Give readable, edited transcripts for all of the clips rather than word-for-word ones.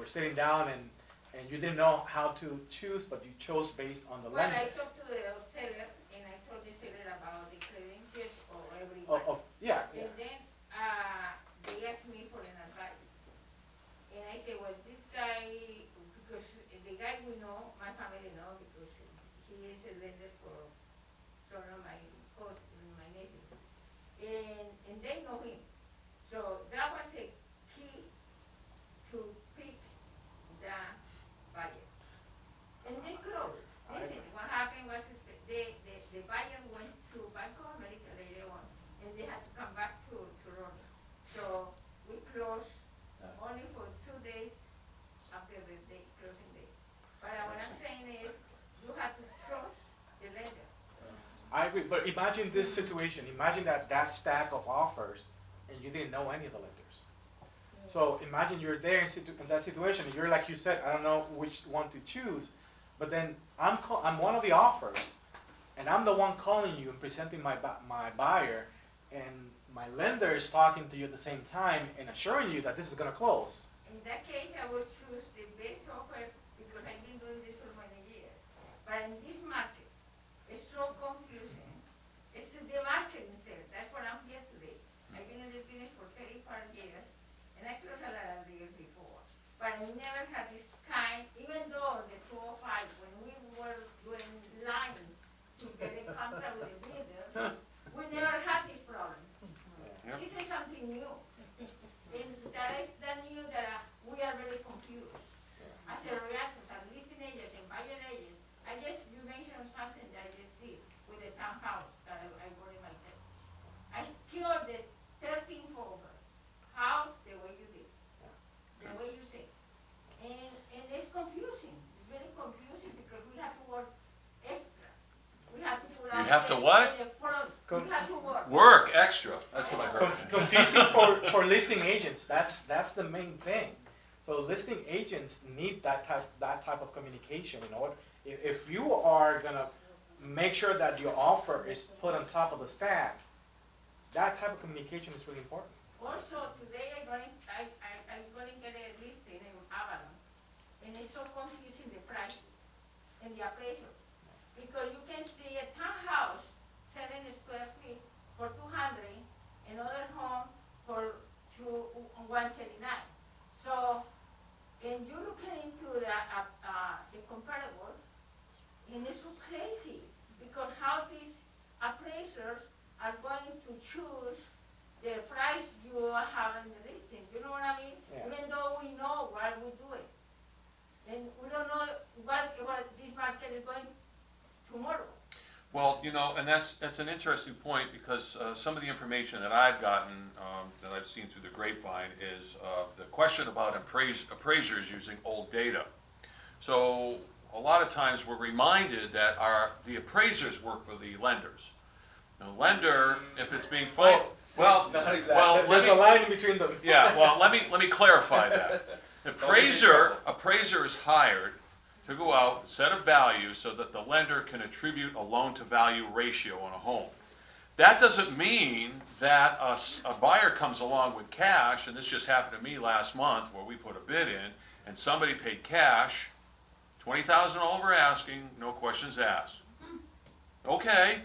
were sitting down and you didn't know how to choose, but you chose based on the Well, lender. I talked to the seller, and I told the seller about the credentials of everyone. Yeah. And then, they asked me for an advice. And I said, well, this guy, because the guy we know, my family know, because he is a lender for some of my nephews. And they know him. So that was a key to pick the buyer. And they closed. Listen, what happened was the buyer went to Bank of America later on, and they had to come back to Ronnie. So we closed only for 2 days after the closing day. But what I'm saying is, you have to trust the lender. I agree, but imagine this situation. Imagine that stack of offers, and you didn't know any of the lenders. So imagine you're there in that situation, and you're like you said, I don't know which one to choose, but then I'm one of the offers, and I'm the one calling you and presenting my buyer, and my lender is talking to you at the same time and assuring you that this is going to close. In that case, I would choose the best offer because I've been doing this for many years. But in this market, it's so confusing. It's the market itself. That's what I'm here today. I've been in the business for 35 years, and I closed a lot of deals before. But I never had this kind, even though the 205, when we were doing lines to get a contract with the builder, we never had this problem. Yep. This is something new. And that new that we are very confused. As a realtor, as listing agents and buyer agents, you mentioned something that I just did with the townhouse that I bought it myself. I killed the 13th over house the way you did, the way you say. And it's confusing. It's very confusing because we have to work extra. We have to put You out have to the- what? the front. We have to work. Work extra. That's what I heard. Confusing for listing agents. That's the main thing. So listing agents need that type of communication. You know, if you are gonna make sure that your offer is put on top of the stack, that type of communication is really important. Also, today I'm going to get a listing in Avalon, and it's so confusing the prices and the appraisal. Because you can see a townhouse, 7 square feet for 200, another home for 139. So, and you look into the comparables, and it's so crazy, because how these appraisers are going to choose the price you have in the listing, you know what I mean? Yeah. Even though we know what we're doing. And we don't know what this market is going tomorrow. Well, you know, and that's an interesting point because some of the information that I've gotten, that I've seen through the grapevine is the question about appraisers using old data. So a lot of times we're reminded that the appraisers work for the lenders. The lender, if it's being well, Not exactly. well, There's a line in between them. yeah, well, let me clarify that. The appraiser is hired to go out and set a value so that the lender can attribute a loan-to-value ratio on a home. That doesn't mean that a buyer comes along with cash, and this just happened to me last month where we put a bid in, and somebody paid cash, $20,000 over asking, no questions asked. Okay,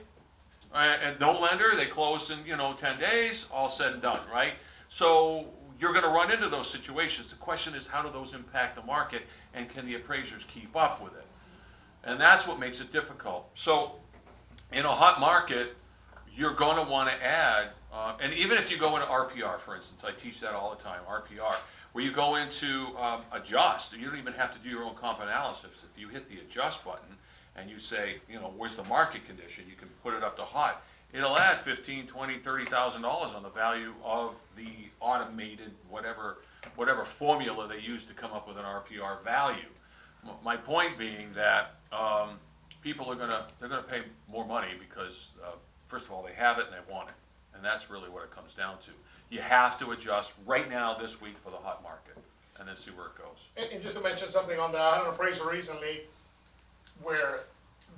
and no lender, they closed in 10 days, all said and done, right? So you're going to run into those situations. The question is, how do those impact the market, and can the appraisers keep up with it? And that's what makes it difficult. So in a hot market, you're going to want to add, and even if you go into RPR, for instance, I teach that all the time, RPR, where you go into adjust, you don't even have to do your own comp analysis. If you hit the adjust button and you say, where's the market condition, you can put it up to hot. It'll add $15,000, $20,000, $30,000 on the value of the automated whatever formula they use to come up with an RPR value. My point being that people they're gonna pay more money because first of all they have it and they want it, and that's really what it comes down to. You have to adjust right now this week for the hot market, and then see where it goes. And just to mention something on that, I had an appraisal recently where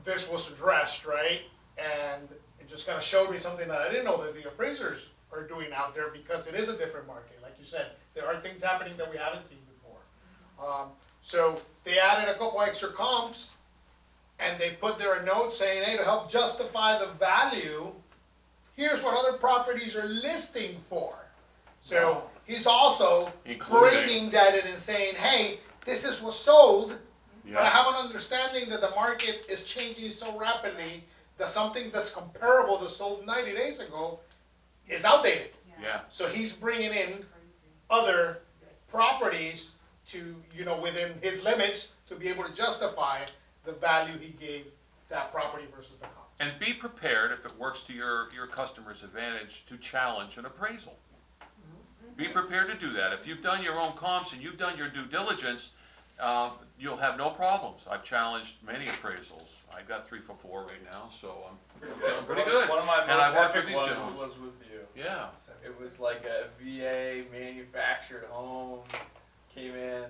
this was addressed, right? And it just kind of showed me something that I didn't know that the appraisers are doing out there, because it is a different market. Like you said, there are things happening that we haven't seen before. So they added a couple extra comps, and they put there a note saying, hey, to help justify the value, here's what other properties are listing for. So he's also Including- grading that and saying, hey, this is what's sold, but I Yeah, have an understanding that the market is changing so rapidly that something that's comparable that sold 90 days ago is outdated. yeah, So he's bringing in other properties to, you know, within his limits to be able to justify the value he gave that property versus the comp. and be prepared, if it works to your customer's advantage, to challenge an appraisal. Be prepared to do that. If you've done your own comps and you've done your due diligence, you'll have no problems. I've challenged many appraisals. I've got 3 for 4 right now, so I'm feeling pretty good. One of my And I most worked with epic these ones gentlemen. was with you. Yeah, It was like a VA manufactured home, came in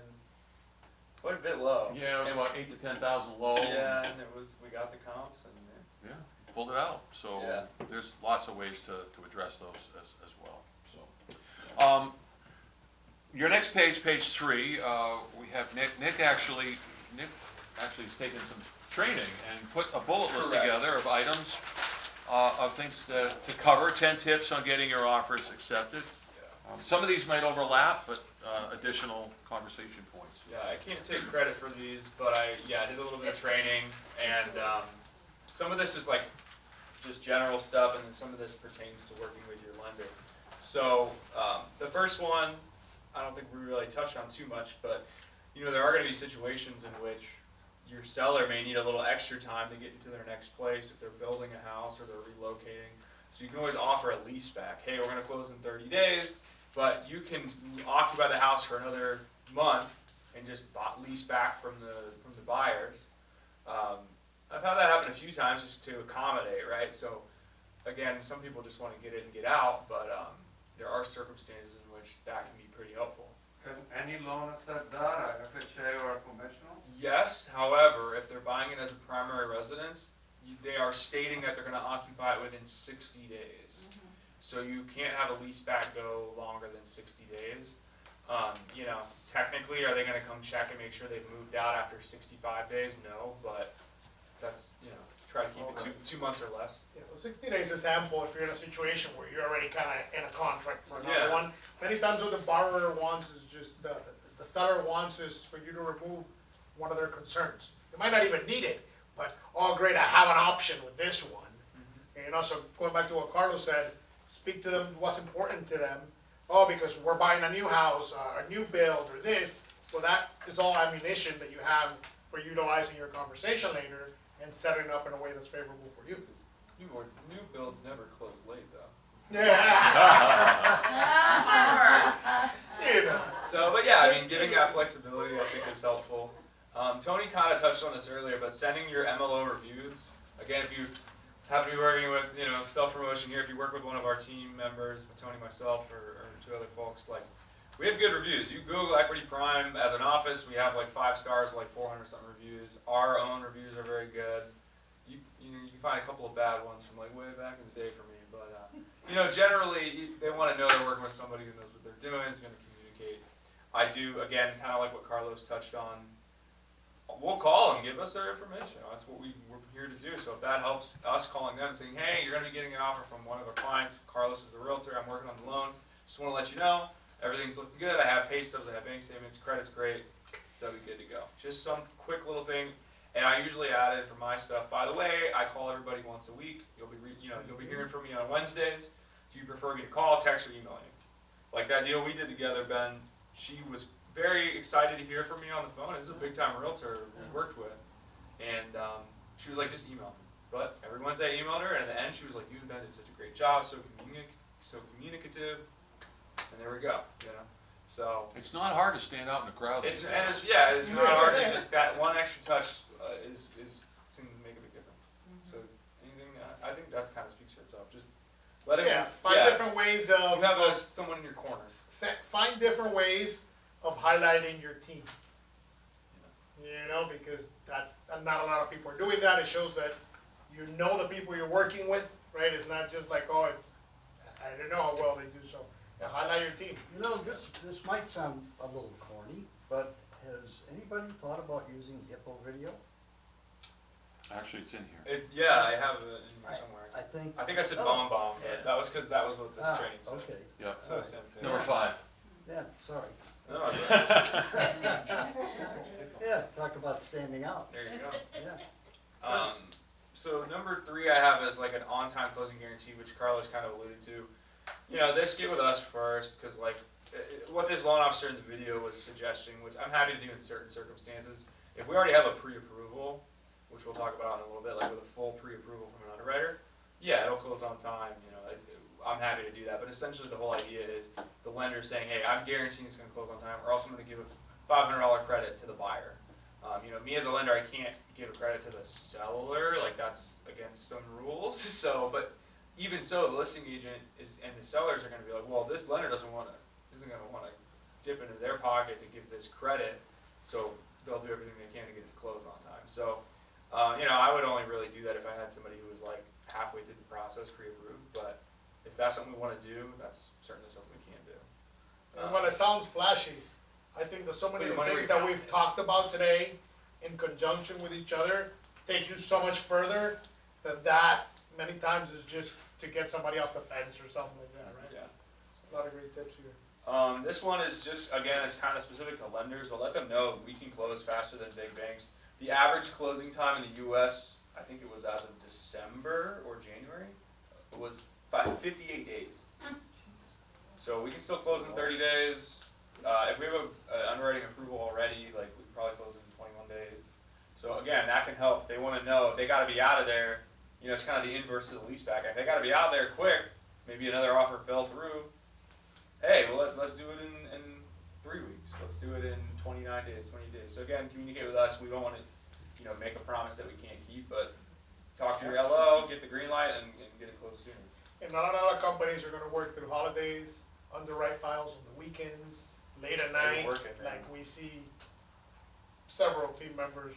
quite a bit low. yeah, it was And- about 8 to 10,000 low. Yeah, and we got the comps and Yeah, pulled it out. So Yeah. there's lots of ways to address those as well. So, your next page, page 3, we have Nick. Nick actually has taken some training and put a bullet list Correct. together of items, of things to cover, 10 tips on getting your offers accepted. Some of these might overlap, but additional conversation points. yeah, I can't take credit for these, but I did a little bit of training and some of this is like just general stuff and then some of this pertains to working with your lender. So the first one, I don't think we really touched on too much, but you know, there are gonna be situations in which your seller may need a little extra time to get into their next place if they're building a house or they're relocating. So you can always offer a lease back. Hey, we're gonna close in 30 days, but you can occupy the house for another month and just lease back from the buyers. I've had that happen a few times just to accommodate, right? So again, some people just wanna get in and get out, but there are circumstances in which that can be pretty helpful. Can any loan accept that, a FHA or a conventional? Yes, however, if they're buying it as a primary residence, they are stating that they're gonna occupy it within 60 days. So you can't have a lease back go longer than 60 days. You know, technically, are they gonna come check and make sure they've moved out after 65 days? No, but that's, you know, try to keep Okay. it 2 months or less. Yeah, well, 60 days is ample if you're in a situation where you're already kind of in a contract for another Yeah. one. Many times what the borrower wants is just, the seller wants is for you to remove one of their concerns. They might not even need it, but, oh, great, I have an option with this one. And, you know, so going back to what Carlos said, speak to them what's important to them. Oh, because we're buying a new house, a new build, or this. Well, that is all ammunition that you have for utilizing your conversation later and setting it up in a way that's favorable for you. New builds never close late though. Yeah. You know. So, but yeah, I mean, giving that flexibility, I think is helpful. Tony kind of touched on this earlier, but sending your MLO reviews. Again, if you happen to be working with, you know, self-promotion here, if you work with one of our team members, with Tony, myself, or 2 other folks, like, we have good reviews. You Google Equity Prime as an office, we have like 5 stars, like 400 something reviews. Our own reviews are very good. You know, you can find a couple of bad ones from like way back in the day for me, but you know, generally they want to know they're working with somebody who knows what they're doing, is going to communicate. I do, again, kind of like what Carlos touched on. We'll call them, give us their information. That's what we're here to do. So if that helps us calling them and saying, hey, you're going to be getting an offer from one of our clients. Carlos is the realtor. I'm working on the loan. Just want to let you know, everything's looking good. I have pay stubs, I have bank statements, credit's great. That'll be good to go. Just some quick little thing. And I usually add in for my stuff. By the way, I call everybody once a week. You'll be hearing from me on Wednesdays. Do you prefer me to call, text, or email you? Like that deal we did together, Ben. She was very excited to hear from me on the phone. This is a big time realtor we worked with, and she was like, just email me. But every Wednesday I emailed her, and at the end she was like, you and Ben did such a great job, so communicative, and there we go. You know, so. It's not hard to stand out in the crowd. It's these and days. it's not hard to just that one extra touch is can make a big difference. So anything I think that kind of speaks for itself. Just let it. Yeah, find different ways of. You have someone in your corner. Find different ways of highlighting your team. You know, because that's not a lot of people are doing that. It shows that you know the people you're working with, right? It's not just like, oh, it's, I don't know how well they do. So yeah, highlight your team. You know, this might sound a little corny, but has anybody thought about using Hippo video? Actually, it's in here. Yeah, I have it in here somewhere. I think. I think I said Oh, bomb bomb, but that was because that was what this Ah, training said. okay, Yep. So same thing. Number 5. yeah, sorry. No, it's okay. Yeah, talk about standing out, There you go. yeah. So number 3 I have is like an on-time closing guarantee, which Carlos kind of alluded to. You know, this get with us first, because like what this loan officer in the video was suggesting, which I'm happy to do in certain circumstances. If we already have a pre-approval, which we'll talk about in a little bit, like with a full pre-approval from an underwriter, yeah, it'll close on time. You know, I'm happy to do that. But essentially, the whole idea is the lender saying, "Hey, I'm guaranteeing it's going to close on time, or else I'm going to give a $500 credit to the buyer." You know, me as a lender, I can't give a credit to the seller. Like that's against some rules. So, but even so, the listing agent and the sellers are going to be like, "Well, this lender isn't going to want to dip into their pocket to give this credit." So they'll do everything they can to get it closed on time. So, you know, I would only really do that if I had somebody who was like halfway through the process, pre-approved. But if that's something we want to do, that's certainly something we can do. And while it sounds flashy, I think there's so many Put your money things where that your we've mouth is. talked about today in conjunction with each other take you so much further that many times is just to get somebody off the fence or something like that, right? Yeah. A lot of great tips here. This one is just, again, it's kind of specific to lenders, but let them know we can close faster than big banks. The average closing time in the US, I think it was as of December or January, it was 58 days. So we can still close in 30 days. If we have a underwriting approval already, like we can probably close in 21 days. So again, that can help. They want to know if they got to be out of there. You know, it's kind of the inverse to the lease back. If they got to be out there quick, maybe another offer fell through. Hey, well, let's do it in 3 weeks. Let's do it in 29 days, 20 days. So again, communicate with us. We don't want to, you know, make a promise that we can't keep, but talk to your LO, get the green light, and get it closed sooner. And not a lot of companies are gonna work through holidays, underwrite files on the weekends, late at night, working, man. like we see several team members,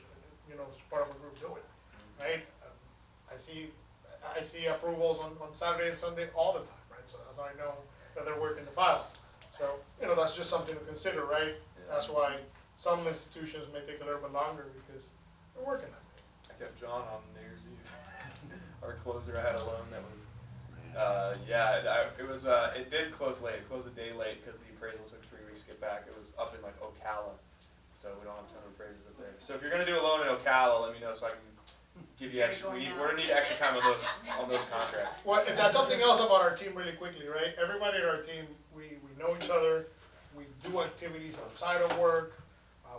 you know, as part of a group do it, right? I see approvals on Saturday and Sunday all the time, right? So that's how I know that they're working the files. So, you know, that's just something to consider, right? That's why some institutions may take a little bit longer because they're working that day. I kept John on New Year's Eve. Our closer, I had a loan that was, it did close late. It closed a day late because the appraisal took 3 weeks to get back. It was up in like Ocala, so we don't have a ton of appraisers up there. So if you're gonna do a loan in Ocala, let me know so I can give you extra. We're gonna need extra time on those contracts. Well, and that's something else about our team really quickly, right? Everybody in our team, we know each other, we do activities outside of work,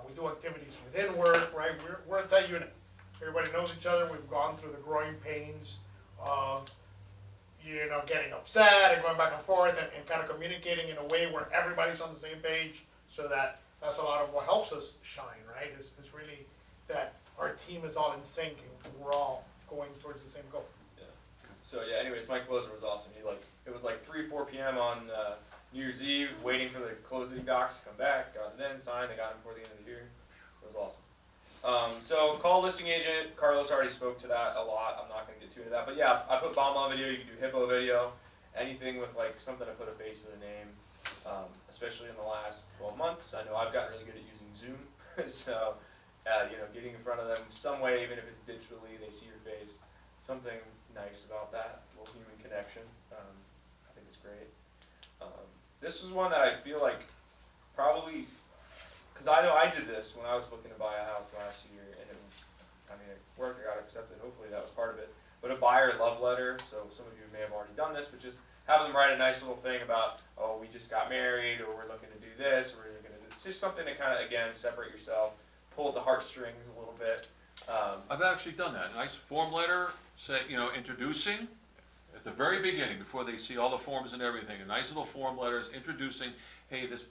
we do activities within work, right? We're a tight unit. Everybody knows each other, we've gone through the growing pains of, you know, getting upset and going back and forth and kind of communicating in a way where everybody's on the same page, so that's a lot of what helps us shine, right? It's really that our team is all in sync and we're all going towards the same goal. So yeah, anyways, my closer was awesome. It was like 3-4 p.m. on New Year's Eve, waiting for the closing docs to come back. Got it in, signed. They got him before the end of the year. It was awesome. So call listing agent. Carlos already spoke to that a lot. I'm not going to get too into that, but yeah, I put BombBomb video. You can do Hippo video. Anything with like something to put a face to the name. Especially in the last 12 months, I know I've gotten really good at using Zoom. So you know, getting in front of them some way, even if it's digitally, they see your face. Something nice about that, a little human connection. I think it's great. This was one that I feel like probably, because I know I did this when I was looking to buy a house last year, and it worked, I got accepted, hopefully that was part of it. But a buyer love letter, so some of you may have already done this, but just have them write a nice little thing about, oh, we just got married, or we're looking to do this, or we're going to do this. It's just something to kind of, again, separate yourself, pull at the heartstrings a little bit. I've actually done that. Nice form letter, say, you know, introducing at the very beginning, before they see all the forms and everything. A nice little form letters introducing, hey, this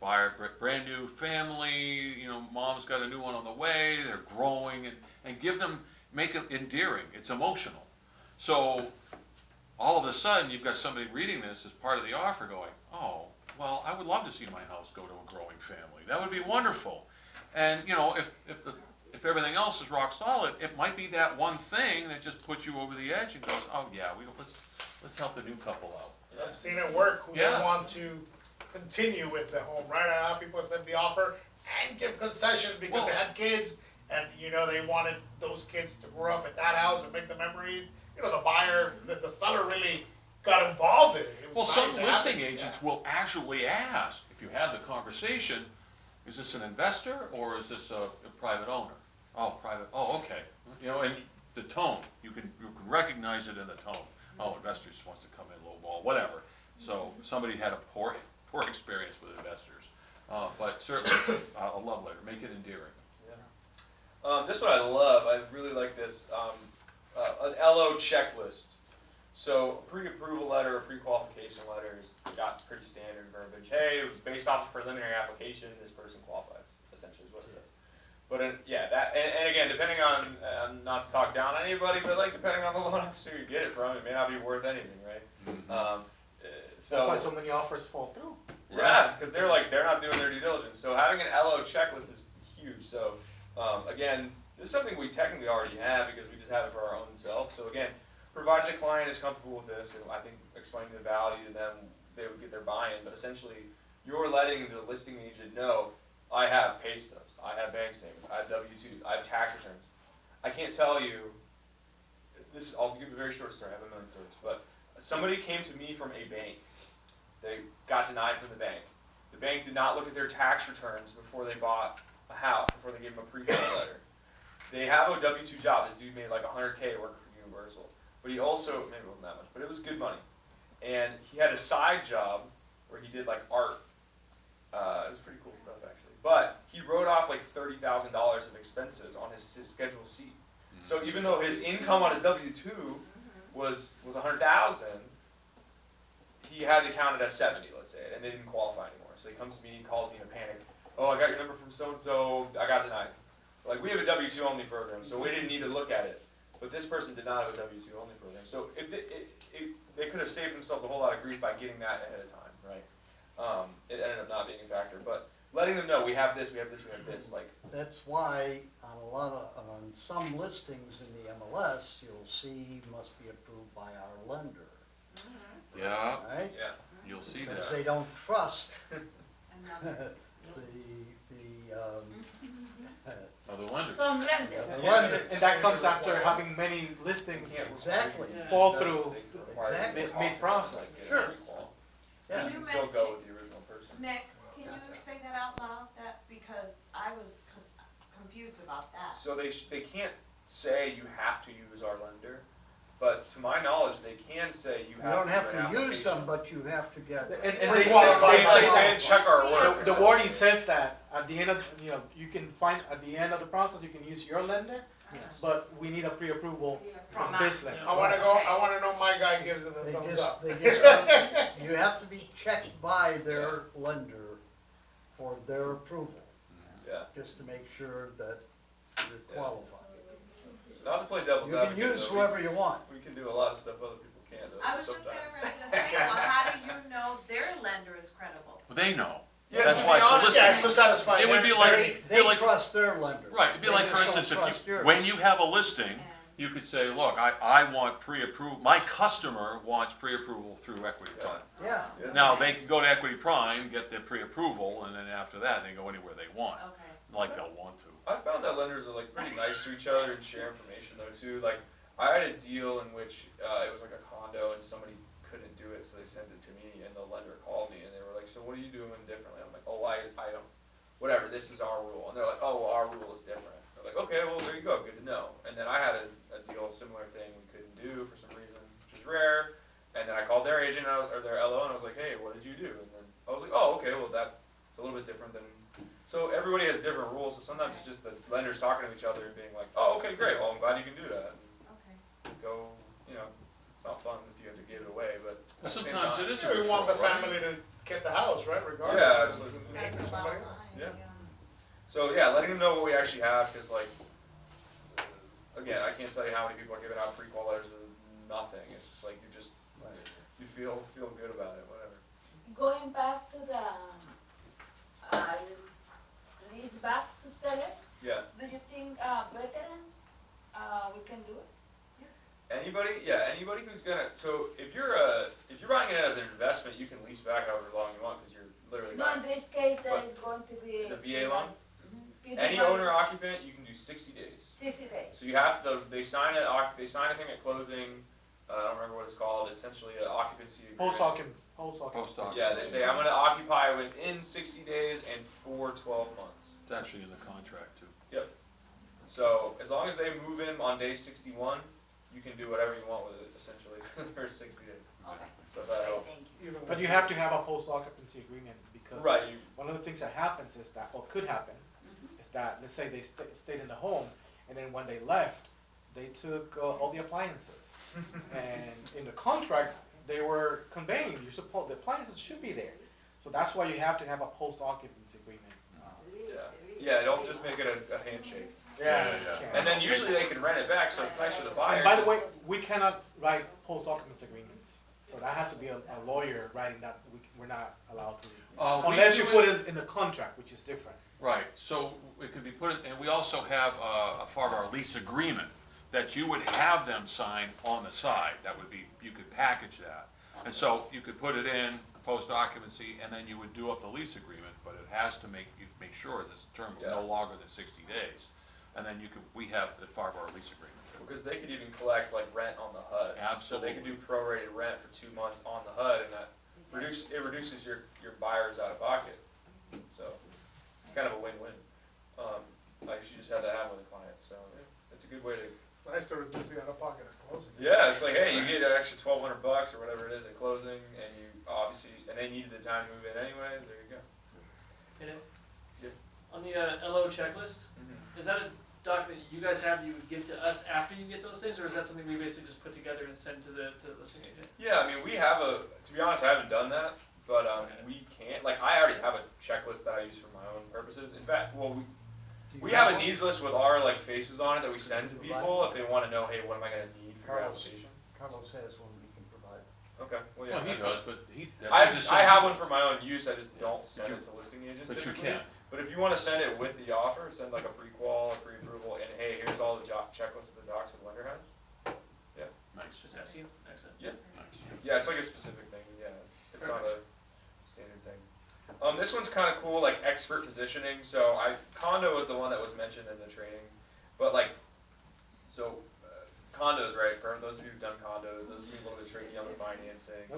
buyer, brand new family, you know, mom's got a new one on the way, they're growing, and give them, make it endearing. It's emotional. So all of a sudden, you've got somebody reading this as part of the offer going, oh, well, I would love to see my house go to a growing family. That would be wonderful. And, you know, if everything else is rock solid, it might be that one thing that just puts you over the edge and goes, oh yeah, let's help the new couple out. I've seen it work, who Yeah. don't want to continue with the home, right? I have people send the offer and give concessions because Well- they had kids, and, you know, they wanted those kids to grow up at that house and make the memories. You know, the buyer, the seller really got involved in it. It Well, was some nice. It listing happens, agents will actually ask, if you have the conversation, is this an investor or is this a private owner? Oh, private, oh, okay. You know, and the tone, you can recognize it in the tone. Oh, investor just wants to come in lowball, whatever. So somebody had a poor experience with investors. But certainly, a love letter, make it endearing. This one I love. I really like this. An LO checklist. So a pre-approval letter, a pre-qualification letter is got pretty standard verbiage. Hey, based off a preliminary application, this person qualifies. Essentially, is what it says. But yeah, that and again, depending on not to talk down on anybody, but like depending on the loan officer you get it from, it may not be worth anything, right? That's why so many offers fall through. Yeah, because they're not doing their due diligence. So having an LO checklist is huge. So again, this is something we technically already have because we just have it for our own self. So again, provided the client is comfortable with this, and I think explaining the value to them, they would get their buy-in. But essentially, you're letting the listing agent know, I have pay stubs, I have bank statements, I have W-2s, I have tax returns. I can't tell you. I'll give a very short story. I have a million stories, but somebody came to me from a bank. They got denied from the bank. The bank did not look at their tax returns before they bought a house, before they gave them a pre-sale letter. They have a W-2 job. This dude made like $100K working for Universal. But he also, maybe it wasn't that much, but it was good money. And he had a side job where he did like art. It was pretty cool stuff actually. But he wrote off like $30,000 of expenses on his Schedule C. So even though his income on his W-2 was $100,000, he had to count it as 70, let's say, and they didn't qualify anymore. So he comes to me, he calls me in a panic. Oh, I got your number from so-and-so, I got denied. Like, we have a W-2 only program, so we didn't need to look at it. But this person did not have a W-2 only program. So if they could have saved themselves a whole lot of grief by getting that ahead of time, right? It ended up not being a factor. But letting them know, we have this, we have this, we have this. Like, That's why on some listings in the MLS, you'll see must be approved by our lender, Yeah, right? yeah. you'll see Because that. they don't trust Another. Other lenders. From lenders. the And, lender. and that comes after having many listings Exactly. fall through Exactly. mid-process. Sure. Can Yeah. You you can still make- go with the original person. Nick, can you say that out loud, because I was confused about that. So they can't say you have to use our lender, but to my knowledge, they can say you You have don't to have do an to use them, application. but you have to get. And they Pre-qualified. say They that, check our work. the wording says that at the end of, you can find, at the end of the process, you can use your lender, Yes. but we need a pre-approval from From this us. lender. I wanna know my guy gives it the They thumbs just, up. you have to be checked by their lender for their approval, Yeah. just to make sure that you're qualified. Not to play devil's You can advocate, use though, whoever you want. we can do a lot of stuff other people can't. Though, I was just sometimes. gonna say, well, how do you know their lender is credible? Well, they know. Yeah, That's to why be it's a honest, Yeah, listing. it's to satisfy. It would be their- like- They, Be like- trust their lender. Right, it'd be They like, for just don't instance, trust if you, yours. when you have a listing, And you could say, look, I want pre-approved, my customer wants pre-approval through Equity Yeah. Prime. Yeah, Yeah. Now, they can go to Equity Prime, get their pre-approval, and then after that, they go anywhere they want, Okay. like they'll want to. I found that lenders are like pretty nice to each other and share information though too. Like I had a deal in which it was like a condo and somebody couldn't do it, so they sent it to me, and the lender called me and they were like, "So what are you doing differently?" I'm like, "Oh, I don't, whatever. This is our rule." And they're like, "Oh, well, our rule is different." They're like, "Okay, well, there you go. Good to know." And then I had a deal, similar thing we couldn't do for some reason, which is rare. And then I called their agent or their LO and I was like, "Hey, what did you do?" And then I was like, "Oh, okay. Well, that's a little bit different than." So everybody has different rules. So sometimes it's just the lenders talking to each other and being like, "Oh, okay, great. Well, I'm glad you can do that." Okay. And go, it's not fun if you have to give it away, but at the same Sometimes time- it is a Yeah, we want the referral, right? family to get the house, right, regardless. Yeah, it's like- That's the Somebody bottom else. line, Yeah. yeah. So yeah, letting them know what we actually have, because like, again, I can't tell you how many people are giving out pre-qual letters with nothing. It's just like you feel good about it, whatever. Going back to the, lease back to sellers, Yeah. do you think, veterans, we can do it? Anybody who's gonna. So if you're buying it as an investment, you can lease back however long you want because you're literally No, buying. in this case, But there is going to be. It's a VA loan? 60 Any days. owner occupant, you can do 60 days. 60 days. So you have to, they sign a thing at closing, I don't remember what it's called, essentially an occupancy agreement. Post-occupancy. Yeah, they say, I'm gonna occupy within 60 days and for 12 months. It's actually in the contract too. So, as long as they move in on day 61, you can do whatever you want with it, essentially, for 60 days. Okay, So that okay, helps. thank you. Even But with you have to have a post-occupancy agreement because Right, one of the things that happens is that, or could happen, is that, let's say they stayed in the home, and then when they left, they took all the appliances. And in the contract, they were conveying, the appliances should be there. So that's why you have to have a post-occupancy agreement. yeah, don't just make it a handshake. Yeah. And then usually they can rent it back, so it's nice for the buyer. And by the 'cause- way, we cannot write post-occupancy agreements, so that has to be a lawyer writing that, we're not allowed to. We Unless you do put it in the contract, which is different. Right, so it could be put, and we also have a part of our lease agreement that you would have them sign on the side. That would be, you could package that. And so you could put it in post occupancy, and then you would do up the lease agreement, but it has to make sure this term is no longer than 60 days. And then we have the part of our lease agreement. Because they could even collect like rent on the HUD. So they could do prorated rent for 2 months on the HUD, and that reduces your buyers out of pocket. So it's kind of a win-win. Like you just had that happen with a client, so yeah, it's a good way to. It's nice to reduce the out-of-pocket at closing. Yeah, it's like, hey, you get an extra $1,200 or whatever it is at closing, and you obviously, and they needed the time to move in anyway. There you go. Yeah. On the LO checklist, is that a document you guys have you would give to us after you get those things, or is that something we basically just put together and send to the listing agent? Yeah, I mean, we have to be honest, I haven't done that, but we can't, like, I already have a checklist that I use for my own purposes. In fact, we have a needs list with our, like, faces on it that we send to people if they wanna know, hey, what am I gonna need for your Carlos. application? Carlos has one we can provide. Okay, well, Well, yeah. he does, but I have one for my own use, I just don't send it to listing agents But you typically. can. But if you wanna send it with the offer, send like a pre-qual, a pre-approval, and hey, here's all the checklist of the docs that the lender has. Nice. Just asking. Excellent. Nice. Yeah, it's like a specific thing, yeah, it's not a standard thing. This one's kinda cool, like expert positioning, so condo was the one that was mentioned in the training, but like, so, condos, right, for those of you who've done condos, those can be a little bit tricky on the financing.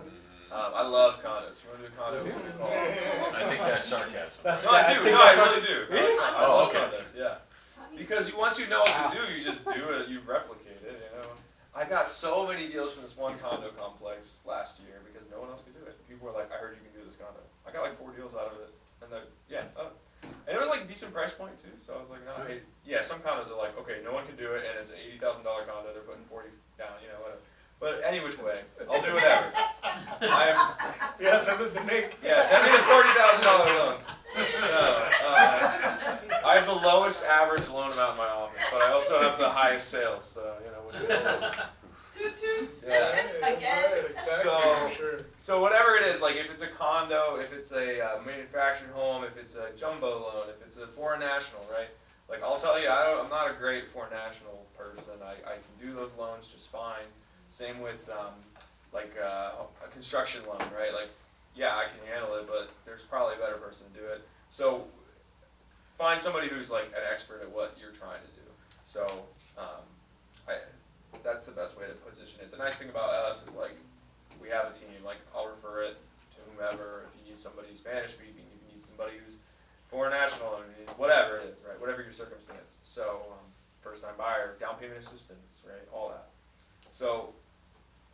I love condos, you wanna do a condo, what do you call it? I think that's sarcasm. No, I do, no, I really do. Really? I love okay. condos, yeah. Because once you know what to do, you just do it, you replicate it, you know? I got so many deals from this one condo complex last year because no one else could do it. People were like, I heard you can do this condo. I got like 4 deals out of it. And and it was like a decent price point too, so I was like, no, hey, yeah, some condos are like, okay, no one can do it, and it's an $80,000 condo, they're putting 40 down, you know, whatever. But any which way, I'll do whatever. Yeah, send it to Nick. Yeah, send me the $40,000 loans. No, I have the lowest average loan amount in my office, but I also have the highest sales, so, you know, what do you know? Toot toot. Yeah. Again. Right, exactly, So- for sure. So whatever it is, like if it's a condo, if it's a manufactured home, if it's a jumbo loan, if it's a foreign national, right? Like I'll tell you, I'm not a great foreign national person. I can do those loans just fine. Same with like a construction loan, right? Like yeah, I can handle it, but there's probably a better person to do it. So find somebody who's like an expert at what you're trying to do. So that's the best way to position it. The nice thing about us is like we have a team. Like I'll refer it to whomever. If you need somebody Spanish speaking, if you need somebody who's foreign national, whatever it is, right? Whatever your circumstance. So first time buyer, down payment assistance, right? All that. So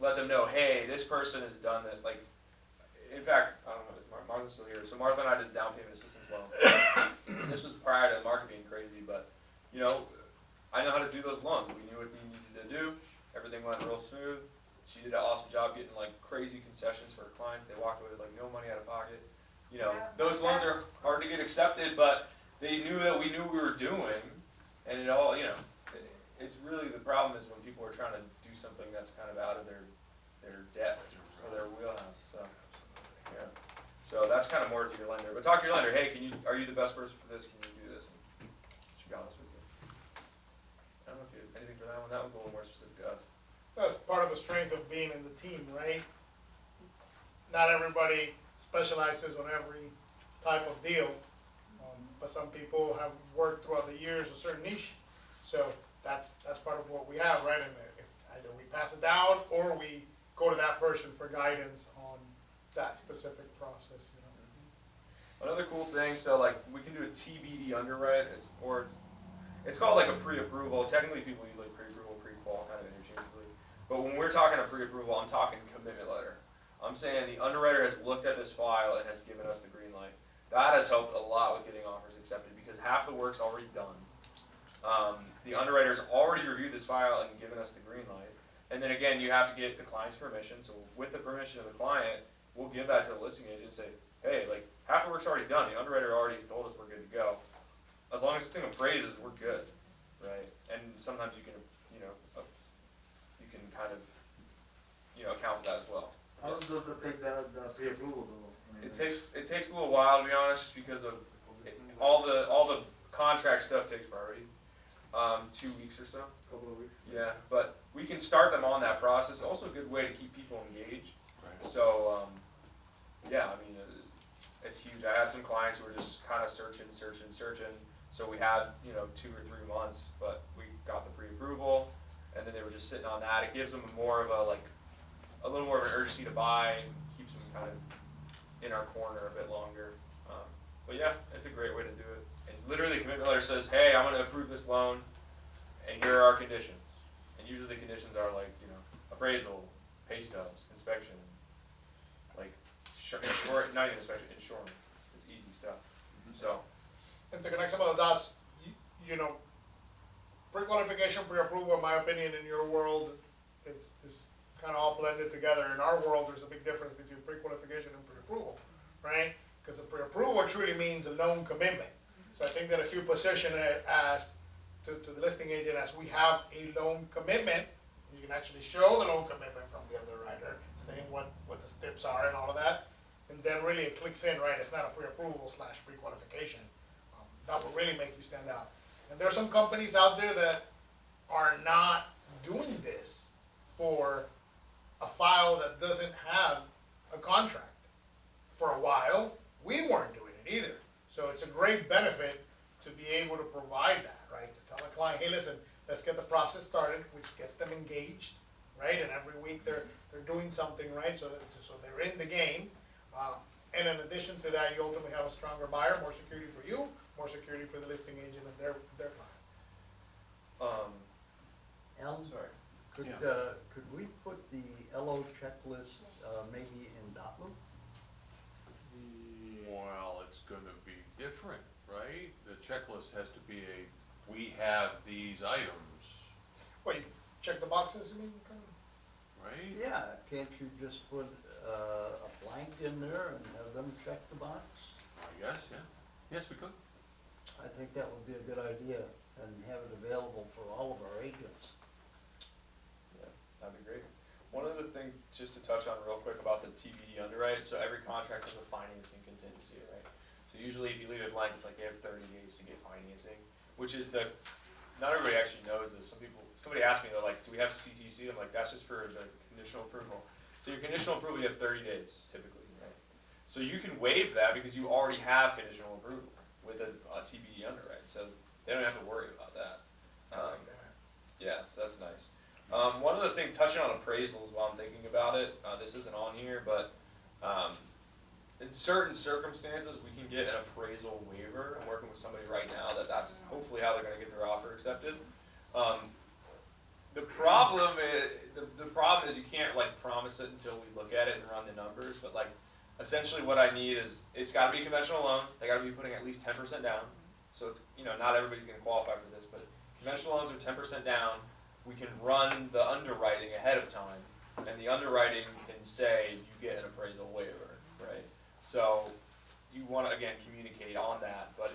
let them know, hey, this person has done it. Like in fact, I don't know if Martha's still here. So Martha and I did down payment assistance loan. This was prior to the market being crazy, but you know, I know how to do those loans. We knew what we needed to do. Everything went real smooth. She did an awesome job getting like crazy concessions for her clients. They walked away with like no money out of pocket. You know, those loans are hard to get accepted, but they knew that we knew what we were doing, and it all, you know, it's really the problem is when people are trying to do something that's kind of out of their depth or their wheelhouse. So, yeah. So that's kind of more to your lender. But talk to your lender. Hey, are you the best person for this? Can you do this? And should be honest with you. I don't know if you have anything for that one. That one's a little more specific to us. That's part of the strength of being in the team, right? Not everybody specializes on every type of deal, but some people have worked throughout the years a certain niche. So that's part of what we have, right? And if either we pass it down or we go to that person for guidance on that specific process, you know. Another cool thing, so like we can do a TBD underwrite, it's called like a pre-approval. Technically, people use like pre-approval, pre-qual kind of interchangeably. But when we're talking a pre-approval, I'm talking commitment letter. I'm saying the underwriter has looked at this file and has given us the green light. That has helped a lot with getting offers accepted because half the work's already done. The underwriter's already reviewed this file and given us the green light. And then again, you have to get the client's permission. So with the permission of the client, we'll give that to the listing agent and say, hey, like half the work's already done. The underwriter already has told us we're good to go. As long as this thing appraises, we're good, right? And sometimes you can, you know, you can kind of, you know, account for that as well. How long does it take the pre-approval though? I mean, It takes a little while, to be honest, just because of all the contract stuff takes priority. 2 weeks or so. Couple of weeks. Yeah, but we can start them on that process. Also a good way to keep people engaged. Right. So, yeah, I mean, it's huge. I had some clients who were just kind of searching. So we had, you know, 2 or 3 months, but we got the pre-approval, and then they were just sitting on that. It gives them more of a little more of an urgency to buy, keeps them kind of in our corner a bit longer. But yeah, it's a great way to do it. And literally, the commitment letter says, hey, I'm going to approve this loan, and here are our conditions. And usually the conditions are like, you know, appraisal, pay stubs, inspection, like, not even inspection, insurance. It's easy stuff. So, And to connect some of the dots, you know, pre-qualification, pre-approval, in my opinion, in your world, is kind of all blended together. In our world, there's a big difference between pre-qualification and pre-approval, right? Because the pre-approval truly means a loan commitment. So I think that if you position it as, to the listing agent, as we have a loan commitment, you can actually show the loan commitment from the underwriter, saying what the steps are and all of that, and then really it clicks in, right? It's not a pre-approval / pre-qualification. That will really make you stand out. And there are some companies out there that are not doing this for a file that doesn't have a contract. For a while, we weren't doing it either. So it's a great benefit to be able to provide that, right? To tell a client, hey, listen, let's get the process started, which gets them engaged, right? And every week they're doing something, right? So they're in the game. And in addition to that, you ultimately have a stronger buyer, more security for you, more security for the listing agent and their client. Alan, sorry. could we put the LO checklist, maybe in Dotloop? Well, it's gonna be different, right? The checklist has to be we have these items, Wait, check the boxes, you mean? Kind of? right? Yeah, can't you just put a blank in there and have them check the box? I guess, yeah. Yes, we could. I think that would be a good idea, and have it available for all of our agents. Yeah, that'd be great. One other thing, just to touch on real quick about the TBD underwrite, so every contract has a financing contingency, right? So usually if you leave it blank, it's like you have 30 days to get financing, which is not everybody actually knows this. Somebody asked me, they're like, do we have CTC? I'm like, that's just for the conditional approval. So your conditional approval, you have 30 days typically, right? So you can waive that because you already have conditional approval with a TBD underwrite, so they don't have to worry about that. I like that. Yeah, so that's nice. One other thing, touching on appraisals while I'm thinking about it, this isn't on here, but in certain circumstances, we can get an appraisal waiver. I'm working with somebody right now that's hopefully how they're gonna get their offer accepted. The problem is you can't like promise it until we look at it and run the numbers, but like essentially what I need is, it's gotta be a conventional loan, they gotta be putting at least 10% down. So it's, you know, not everybody's gonna qualify for this, but conventional loans are 10% down. We can run the underwriting ahead of time, and the underwriting can say you get an appraisal waiver, right? So you wanna, again, communicate on that, but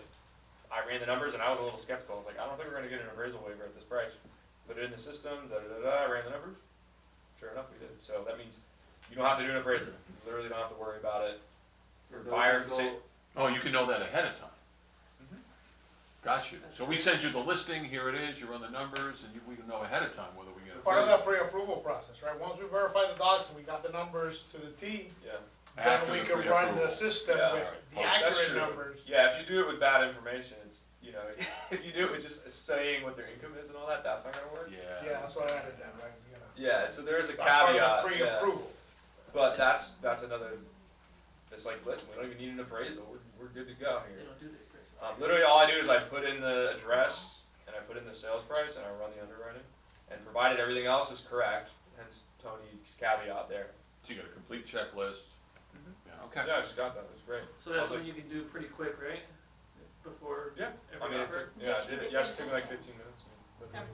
I ran the numbers and I was a little skeptical. I was like, I don't think we're gonna get an appraisal waiver at this price. Put it in the system, I ran the numbers. Sure enough, we did. So that means you don't have to do an appraisal. You literally don't have to worry about it. Your buyer can say, Oh, you can know that ahead of time. Got you. So we send you the listing, here it is, you run the numbers, and we can know ahead of time whether we get a. Part of that pre-approval process, right? Once we verify the docs and we got the numbers to the T, yeah, then After we the can run the pre-approval. system Yeah, with right. the That's accurate true. numbers. Yeah, if you do it with bad information, it's, you know, if you do it with just saying what their income is and all that, that's not gonna work. Yeah. Yeah, that's why I added that, right, you know. Yeah, so there is a That's part of the caveat, yeah, pre-approval. but that's another, it's like, listen, we don't even need an appraisal, we're good to go They here. don't do the appraisal. Literally, all I do is I put in the address, and I put in the sales price, and I run the underwriting, and provided everything else is correct, hence Tony's caveat there. So you got a complete checklist. Mhm. Yeah, okay. Yeah, I just got that, it was great. So that's I was something you can do pretty quick, right? Before Yeah, I every mean, it offer? took, yeah, I did it, yes, it took me like 15 minutes.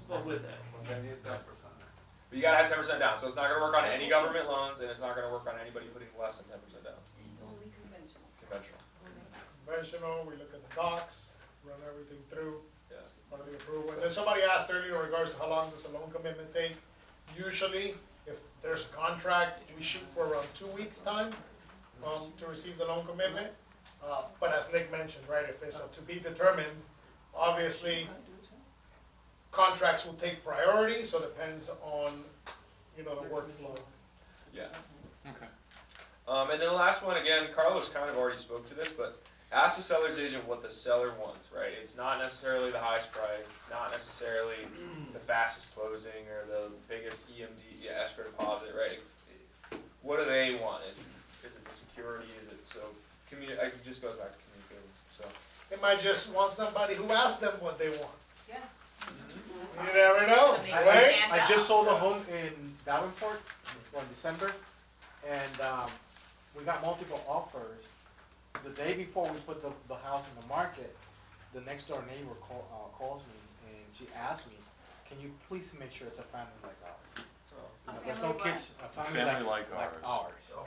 Well, with that. Then you 10%. But you gotta have 10% down, so it's not gonna work on any government loans, and it's not gonna work on anybody putting less than 10% down, Only conventional. conventional, Conventional, we look at the docs, run everything through, yeah. part of the approval. And then somebody asked earlier in regards to how long does a loan commitment take? Usually, if there's a contract, we shoot for around 2 weeks' time, to receive the loan commitment. But as Nick mentioned, right, if it's to be determined, obviously, contracts will take priority, so it depends on, you know, the workflow. Yeah. Okay. And then the last one, again, Carlos kind of already spoke to this, but ask the seller's agent what the seller wants, right? It's not necessarily the highest price, it's not necessarily the fastest closing or the biggest EMD, escrow deposit, right? What do they want? Is it the security, is it, so, it just goes back to communicating, so. They might just want somebody who asks them what they want. Yeah. You never know, I mean, right? stand I out. just sold a home in Davenport in December, and we got multiple offers. The day before we put the house in the market, the next door neighbor calls me and she asked me, "Can you please make sure it's a family like ours? You know, there's no family kids, a Family like ours. ours." Oh,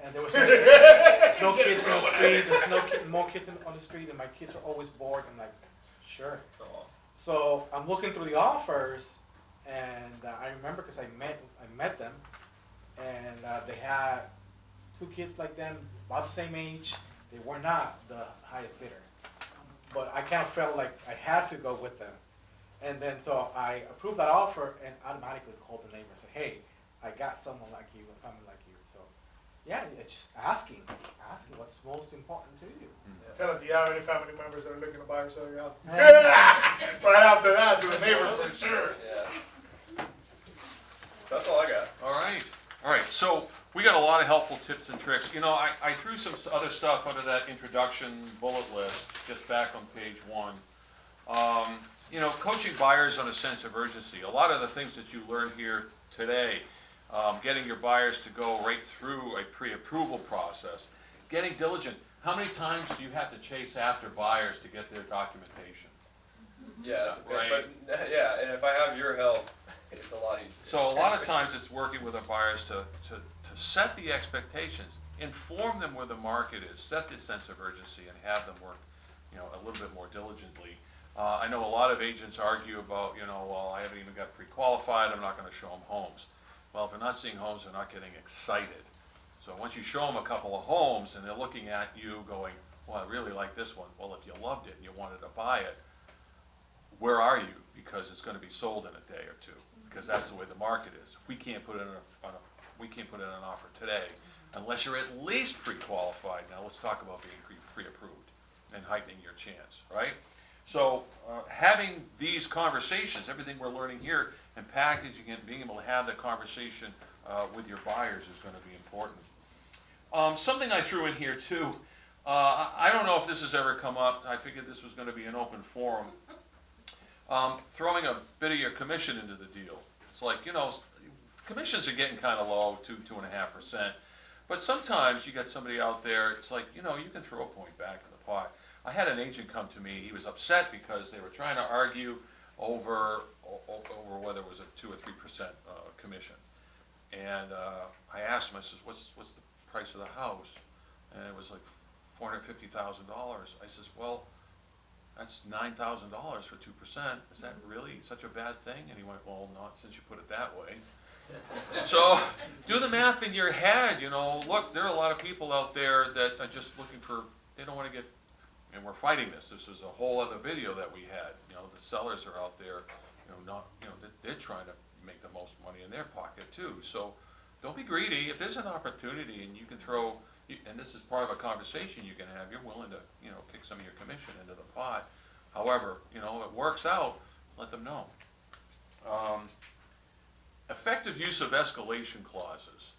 And there was there's no kids in the street. There's more kids on the street, and my kids are always bored. I'm like, sure. So I'm looking through the offers, and I remember because I met them, and they had 2 kids like them, about the same age. They were not the highest bidder, but I kind of felt like I had to go with them. And then so I approved that offer and automatically called the neighbor and said, "Hey, I got someone like you, a family like you." So yeah, it's just asking what's most important to you. Tell them, do you have any family members that are looking to buy or sell your house? Right after that, to the neighbor for sure. Yeah. That's all I got. All right, so we got a lot of helpful tips and tricks. You know, I threw some other stuff under that introduction bullet list, just back on page 1. You know, coaching buyers on a sense of urgency. A lot of the things that you learned here today, getting your buyers to go right through a pre-approval process, getting diligent. How many times do you have to chase after buyers to get their documentation? Yeah, that's okay, Right. but, yeah, and if I have your help, it's a lot easier. So a lot of times it's working with the buyers to set the expectations, inform them where the market is, set the sense of urgency, and have them work, you know, a little bit more diligently. I know a lot of agents argue about, you know, well, I haven't even got pre-qualified, I'm not gonna show them homes. Well, if they're not seeing homes, they're not getting excited. So once you show them a couple of homes and they're looking at you going, well, I really like this one. Well, if you loved it and you wanted to buy it, where are you? Because it's gonna be sold in a day or two, because that's the way the market is. We can't put in an offer today unless you're at least pre-qualified. Now, let's talk about being pre-approved and heightening your chance, right? So, having these conversations, everything we're learning here, and packaging it, being able to have that conversation with your buyers is gonna be important. Something I threw in here too, I don't know if this has ever come up, I figured this was gonna be an open forum. Throwing a bit of your commission into the deal. It's like, you know, commissions are getting kinda low, 2.5%. But sometimes you get somebody out there, it's like, you know, you can throw a point back in the pot. I had an agent come to me, he was upset because they were trying to argue over whether it was a 2 or 3% commission. And I asked him, I says, what's the price of the house? And it was like $450,000. I says, well, that's $9,000 for 2%. Is that really such a bad thing? And he went, well, not since you put it that way. So do the math in your head, you know, look, there are a lot of people out there that are just looking for, they don't want to get, and we're fighting this. This is a whole other video that we had. You know, the sellers are out there, you know, not, you know, they're trying to make the most money in their pocket too. So don't be greedy. If there's an opportunity and you can throw, and this is part of a conversation you can have, you're willing to, you know, kick some of your commission into the pot. However, you know, it works out, let them know. Effective use of escalation clauses.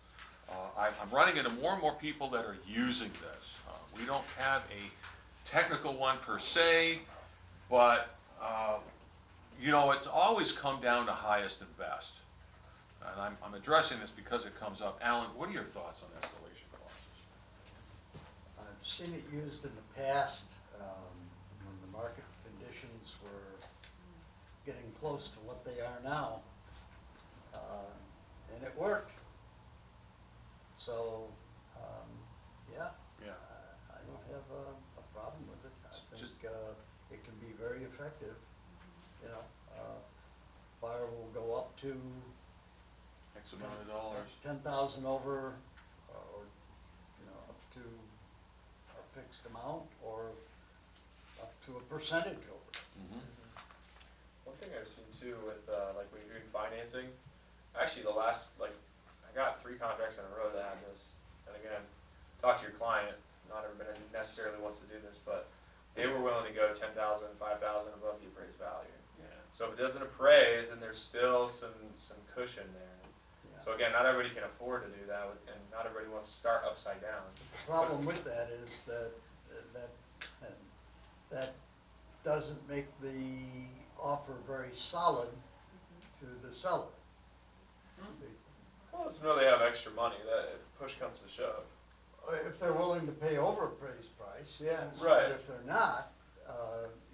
I'm running into more and more people that are using this. We don't have a technical one per se, but, you know, it's always come down to highest and best. And I'm addressing this because it comes up. Alan, what are your thoughts on escalation clauses? I've seen it used in the past, when the market conditions were getting close to what they are now. And it worked. So, yeah, Yeah. I don't have a problem with it. I Just- think, it can be very effective, you know. Buyer will go up to X amount of dollars. 10,000 over, or, you know, up to a fixed amount, or up to a percentage over. Mhm. One thing I've seen too with, like when you're doing financing, actually the last, like, I got 3 contracts in a row that had this. And again, talk to your client, not everybody necessarily wants to do this, but they were willing to go 10,000, 5,000 above the appraised value. Yeah. So if it doesn't appraise, then there's still some cushion there. Yeah. So again, not everybody can afford to do that, and not everybody wants to start upside down. The problem with that is that doesn't make the offer very solid to the seller. Well, let's know they have extra money, that if push comes to shove. If they're willing to pay over appraised price, yes. Right. But if they're not,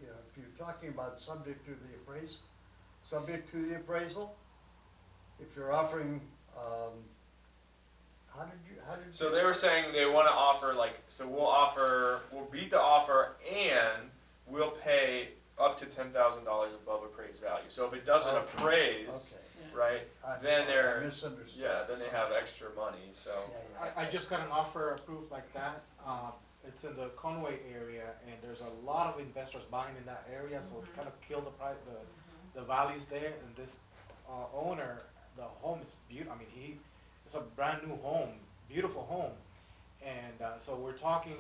you know, if you're talking about subject to the appraisal, if you're offering, how did you? So they were saying they wanna offer like, so we'll beat the offer and we'll pay up to $10,000 above appraised value. So if it doesn't Okay. appraise, Okay. right, I'm then sorry, they're, I misunderstood. yeah, then they have extra money, so. Yeah, yeah. I just got an offer approved like that. It's in the Conway area, and there's a lot of investors buying in that area, so it kind of killed the price, the values there. And this owner, the home is beautiful. I mean, it's a brand new home, beautiful home. And so I'm talking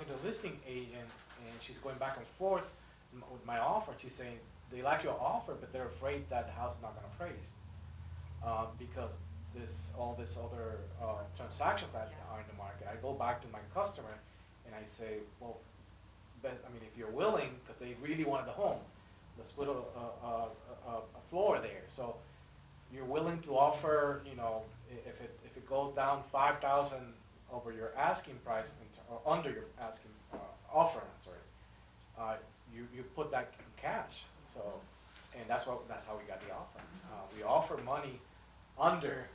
to the listing agent, and she's going back and forth with my offer. She's saying they like your offer, but they're afraid that the house is not going to appraise because all this other transactions that are in the market. I go back to my customer and I say, well, but I mean, if you're willing, because they really wanted the home, let's put a floor there. So you're willing to offer, you know, if it goes down 5,000 over your asking price or under your asking offer, I'm sorry, you put that in cash. So, and that's how we got the offer. We offer money under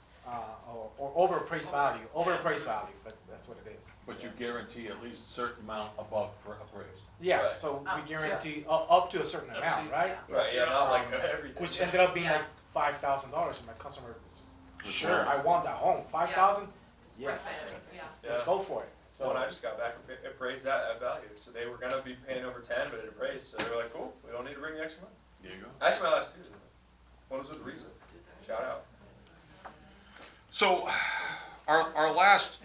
or over appraised value, but that's what it is. But you guarantee at least a certain amount above appraised. Yeah, Right. so Up we to. guarantee up to a certain Up to, amount, right? Right, yeah, not like everything. Which ended up being Yeah. like $5,000, and my customer, Just sure, wanted- I want that home, 5,000, It's yes, worth it, yeah. let's Yeah. go for it. So when I So, just got back, it appraised that at value, so they were gonna be paying over 10, but it appraised, so they were like, cool, we don't need to bring the extra money. There you go. Actually, my last 2, one was with Risa, shout out. So, our last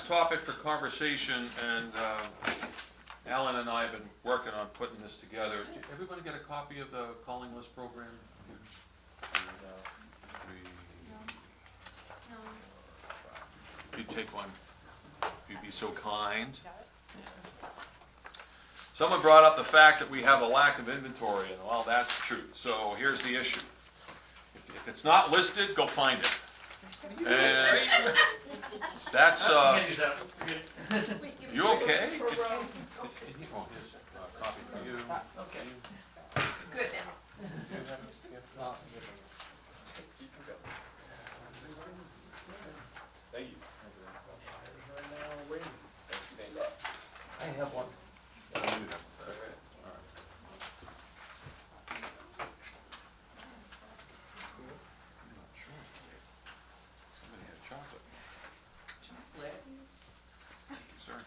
topic for conversation, and Alan and I have been working on putting this together. Did everybody get a copy of the calling list program? And, if you take one, if you'd be so kind. Someone brought up the fact that we have a lack of inventory, and well, that's the truth. So here's the issue. If it's not listed, go find it. And that's, Handy's out. Forget it. you okay? Oh, here's a copy for you. Okay, good now. no, Thank you. Thank you. I have one. You have that. Okay. All right. I'm not sure. Somebody had chocolate. Thank you, sir.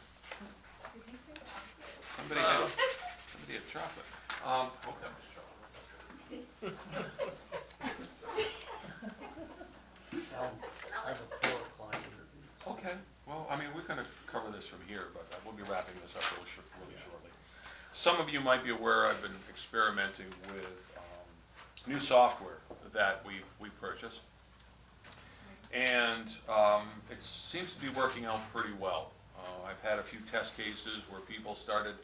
Somebody had chocolate. Hope that was chocolate. I have a 4 client interviews. Okay, well, I mean, we're gonna some of you might be aware, I've been experimenting with new software that we purchased. And it seems to be working out pretty well. I've had a few test cases where people started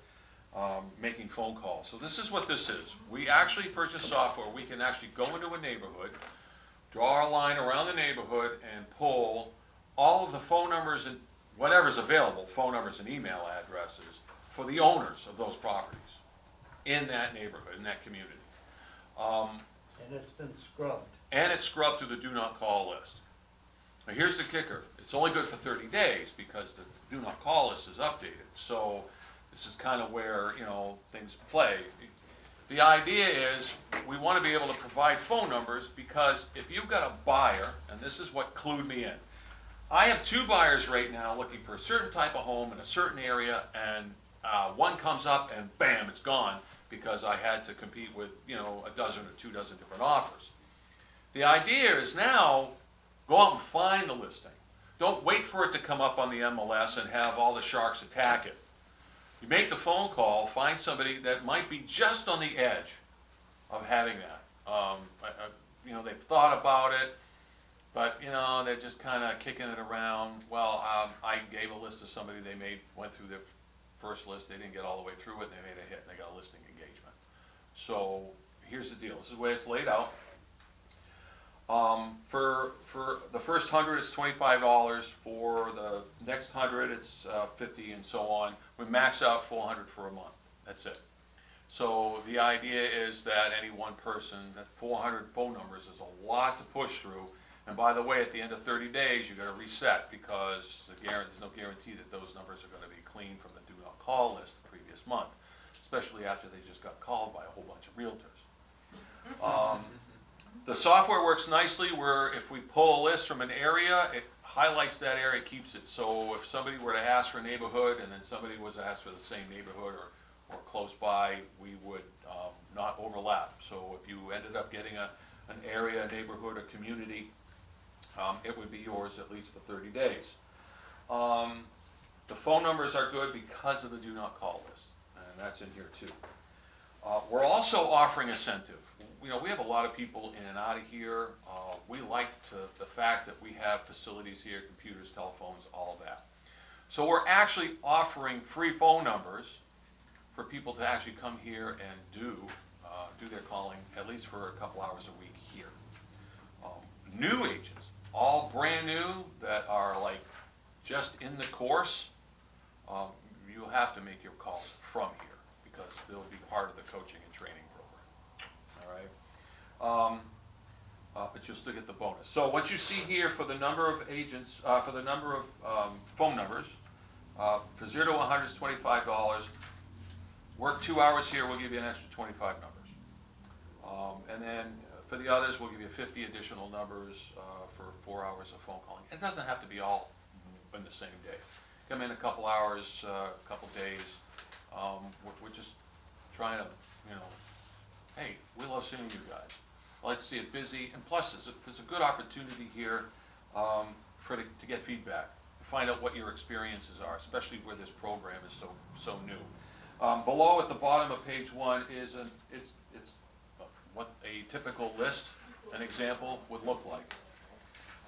making phone calls. So this is what this is. We actually purchase software. We can actually go into a neighborhood, draw a line around the neighborhood, and pull all of the phone numbers and whatever's available, phone numbers and email addresses, for the owners of those properties in that neighborhood, in that community. And it's been scrubbed. And it's scrubbed to the do not call list. Now here's the kicker. It's only good for 30 days because the do not call list is updated. So this is kind of where, you know, things play. The idea is we want to be able to provide phone numbers because if you've got a buyer, and this is what clued me in, I have 2 buyers right now looking for a certain type of home in a certain area, and one comes up and bam, it's gone because I had to compete with, you know, a dozen or 2 dozen different offers. The idea is now, go out and find the listing. Don't wait for it to come up on the MLS and have all the sharks attack it. You make the phone call, find somebody that might be just on the edge of having that. You know, they've thought about it, but, you know, they're just kind of kicking it around. Well, I gave a list to somebody, went through their first list, they didn't get all the way through it, and they made a hit, and they got a listing engagement. So here's the deal. This is the way it's laid out. For the first 100, it's $25. For the next 100, it's 50, and so on. We max out 400 for a month. That's it. So the idea is that any one person, that 400 phone numbers is a lot to push through. And by the way, at the end of 30 days, you got to reset because there's no guarantee that those numbers are going to be clean from the do not call list the previous month, especially after they just got called by a whole bunch of realtors. The software works nicely where if we pull a list from an area, it highlights that area, keeps it. So if somebody were to ask for a neighborhood and then somebody was asked for the same neighborhood or close by, we would not overlap. So if you ended up getting an area, a neighborhood, a community, it would be yours at least for 30 days. The phone numbers are good because of the do not call list, and that's in here too. We're also offering incentive. You know, we have a lot of people in and out of here. We like the fact that we have facilities here, computers, telephones, all of that. So we're actually offering free phone numbers for people to actually come here and do their calling, at least for a couple hours a week here. New agents, all brand new, that are like just in the course, you'll have to make your calls from here because they'll be part of the coaching and training program. All right. But you'll still get the bonus. So what you see here for the number of agents, for the number of phone numbers, for 0 to 100 is $25. Work 2 hours here, we'll give you an extra 25 numbers. And then for the others, we'll give you 50 additional numbers for 4 hours of phone calling. It doesn't have to be all in the same day. Come in a couple hours, a couple days. We're just trying to, you know, hey, we love seeing you guys. I like to see it busy, and plus there's a good opportunity here to get feedback, to find out what your experiences are, especially where this program is so new. Below at the bottom of page 1 is it's what a typical list, an example, would look like.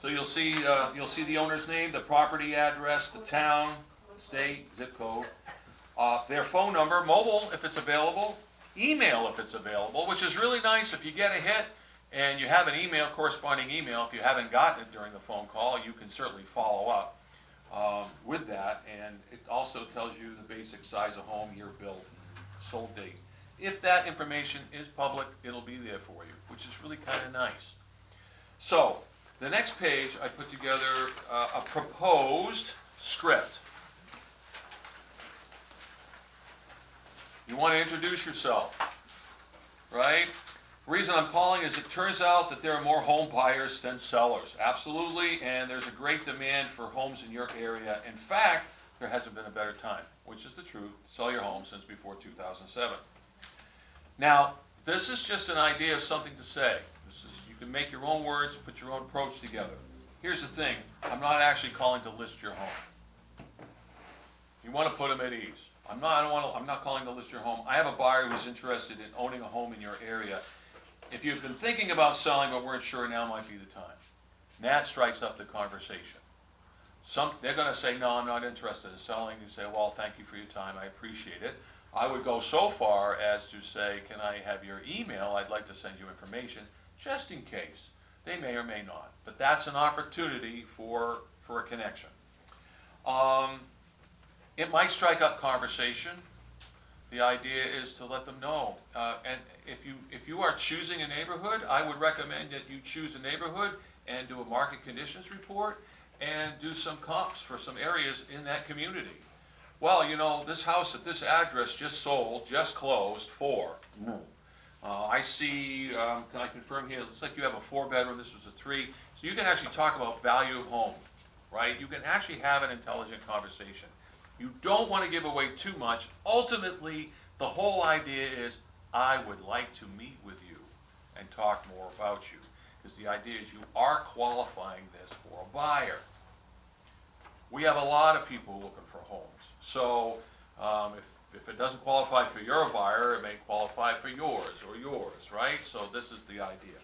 So you'll see the owner's name, the property address, the town, state, zip code, their phone number, mobile if it's available, email if it's available, which is really nice. If you get a hit and you have an email, corresponding email, if you haven't gotten it during the phone call, you can certainly follow up with that. And it also tells you the basic size of home, year built, sold date. If that information is public, it'll be there for you, which is really kind of nice. So the next page, I put together a proposed script. You want to introduce yourself, right? The reason I'm calling is it turns out that there are more home buyers than sellers. Absolutely, and there's a great demand for homes in your area. In fact, there hasn't been a better time, which is the truth, to sell your home since before 2007. Now, this is just an idea of something to say. You can make your own words, put your own approach together. Here's the thing, I'm not actually calling to list your home. You want to put them at ease. I'm not calling to list your home. I have a buyer who's interested in owning a home in your area. If you've been thinking about selling but weren't sure, now might be the time. And that strikes up the conversation. They're gonna say, no, I'm not interested in selling. You say, well, thank you for your time, I appreciate it. I would go so far as to say, can I have your email? I'd like to send you information, just in case. They may or may not, but that's an opportunity for a connection. It might strike up conversation. The idea is to let them know. And if you are choosing a neighborhood, I would recommend that you choose a neighborhood and do a market conditions report and do some comps for some areas in that community. Well, you know, this house at this address just sold, just closed for. I see, can I confirm here, it looks like you have a 4-bedroom, this was a 3. So you can actually talk about value of home, right? You can actually have an intelligent conversation. You don't want to give away too much. Ultimately, the whole idea is, I would like to meet with you and talk more about you. Because the idea is you are qualifying this for a buyer. We have a lot of people looking for homes. So if it doesn't qualify for your buyer, it may qualify for yours, right? So this is the idea.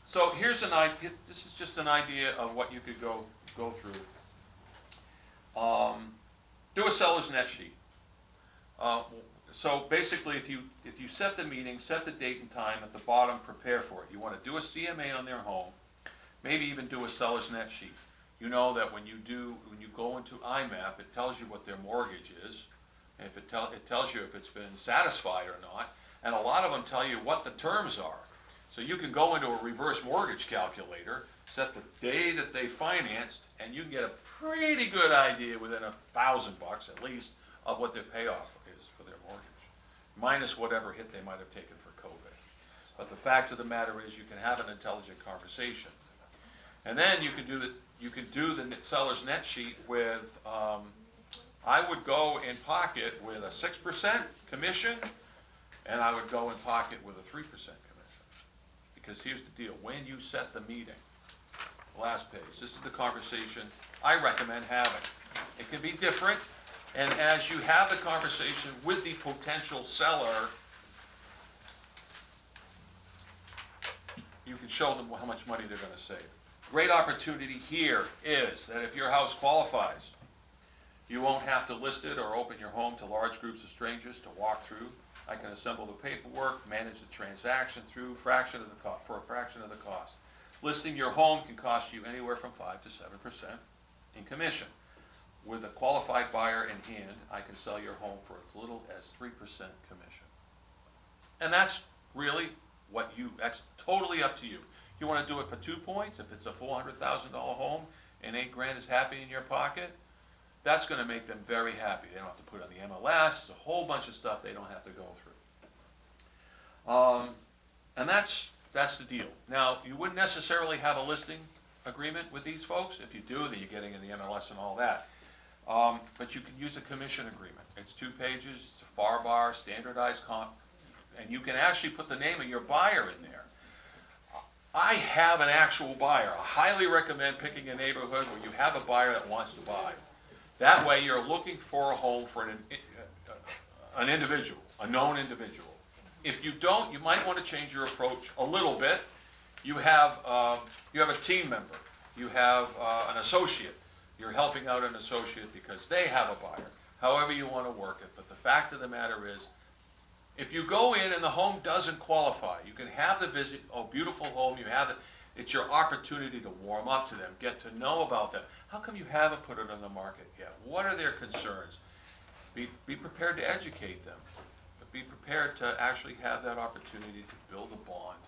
So here's an idea, this is just an idea of what you could go through. Do a seller's net sheet. So basically, if you set the meeting, set the date and time at the bottom, prepare for it. You want to do a CMA on their home, maybe even do a seller's net sheet. You know that when you go into IMAP, it tells you what their mortgage is, and if it tells you if it's been satisfied or not, and a lot of them tell you what the terms are. So you can go into a reverse mortgage calculator, set the day that they financed, and you can get a pretty good idea within $1,000 at least of what their payoff is for their mortgage, minus whatever hit they might have taken for COVID. But the fact of the matter is, you can have an intelligent conversation, and then you can do the seller's net sheet with. I would go in pocket with a 6% commission, and I would go in pocket with a 3% commission. Because here's the deal: when you set the meeting, last page, this is the conversation I recommend having. It can be different, and as you have the conversation with the potential seller, you can show them how much money they're going to save. Great opportunity here is that if your house qualifies, you won't have to list it or open your home to large groups of strangers to walk through. I can assemble the paperwork, manage the transaction through for a fraction of the cost. Listing your home can cost you anywhere from 5 to 7% in commission. With a qualified buyer in hand, I can sell your home for as little as 3% commission. And that's really that's totally up to you. You want to do it for 2 points, if it's a $400,000 home and $8 grand is happy in your pocket, that's going to make them very happy. They don't have to put it on the MLS. There's a whole bunch of stuff they don't have to go through. And that's the deal. Now, you wouldn't necessarily have a listing agreement with these folks. If you do, then you're getting in the MLS and all that. But you can use a commission agreement. It's 2 pages. It's a FAR bar, standardized comp, and you can actually put the name of your buyer in there. I have an actual buyer. I highly recommend picking a neighborhood where you have a buyer that wants to buy. That way, you're looking for a home for an individual, a known individual. If you don't, you might want to change your approach a little bit. You have a team member. You have an associate. You're helping out an associate because they have a buyer. However you want to work it. But the fact of the matter is, if you go in and the home doesn't qualify, you can have the visit. Oh, beautiful home. You have it. It's your opportunity to warm up to them, get to know about them. How come you haven't put it on the market yet? What are their concerns? Be prepared to educate them. But be prepared to actually have that opportunity to build a bond.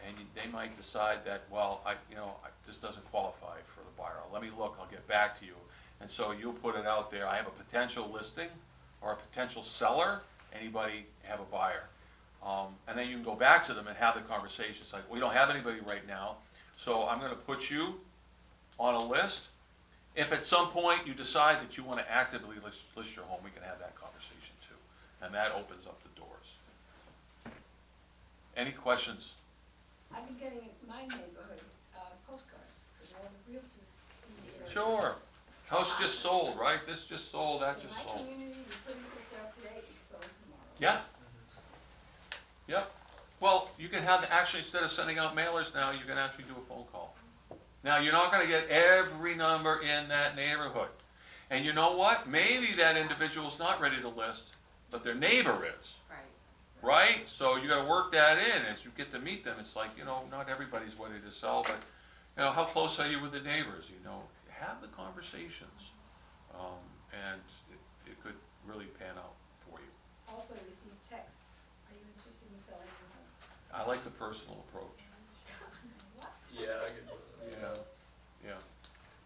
And they might decide that, well, this doesn't qualify for the buyer. Let me look. I'll get back to you. And so you'll put it out there. I have a potential listing or a potential seller. Anybody have a buyer? And then you can go back to them and have the conversation. It's like, we don't have anybody right now, so I'm going to put you on a list. If at some point you decide that you want to actively list your home, we can have that conversation too. And that opens up the doors. Any questions? I've been getting in my neighborhood postcards, because all the realtors in the area. Sure. House just sold, right? This just sold, that just sold. community, you put it for sale today, it's sold tomorrow. Yeah. Yep. Well, you can have, actually, instead of sending out mailers now, you can actually do a phone call. Now, you're not gonna get every number in that neighborhood. And you know what? Maybe that individual's not ready to list, but their neighbor is, Right. right? So you gotta work that in, as you get to meet them, it's like, you know, not everybody's ready to sell, but, you know, how close are you with the neighbors, you know? Have the conversations, and it could really pan out for you. Also receive texts. Are you interested in selling your home? I like the personal approach. What? Yeah, I get. Yeah.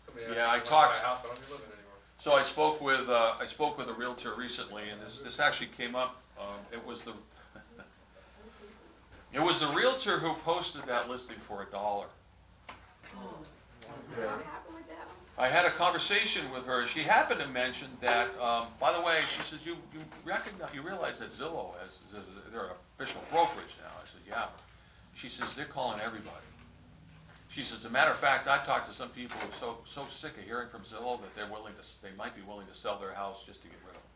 Somebody Yeah, asked I me to buy talked- my house, I don't even live in it anymore. So I spoke with a realtor recently, and this actually came up, it was the realtor who posted that listing for $1. What happened with that one? I had a conversation with her, she happened to mention that, by the way, she says, you realize that Zillow they're an official brokerage now. I said, yeah. She says, they're calling everybody. She says, as a matter of fact, I talked to some people who are so sick of hearing from Zillow that they might be willing to sell their house just to get rid of them.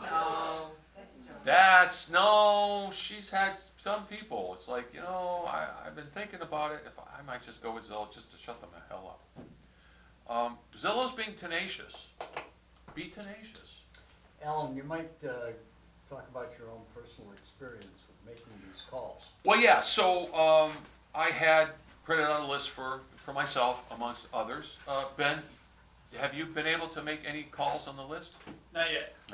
No, that's a joke. No, she's had some people, it's like, you know, I've been thinking about it, if I might just go with Zillow just to shut them the hell up. Zillow's being tenacious. Be tenacious. Alan, you might talk about your own personal experience with making these calls. Well, yeah, so, I had printed out a list for myself amongst others. Ben, have you been able to make any calls on the list? Not yet.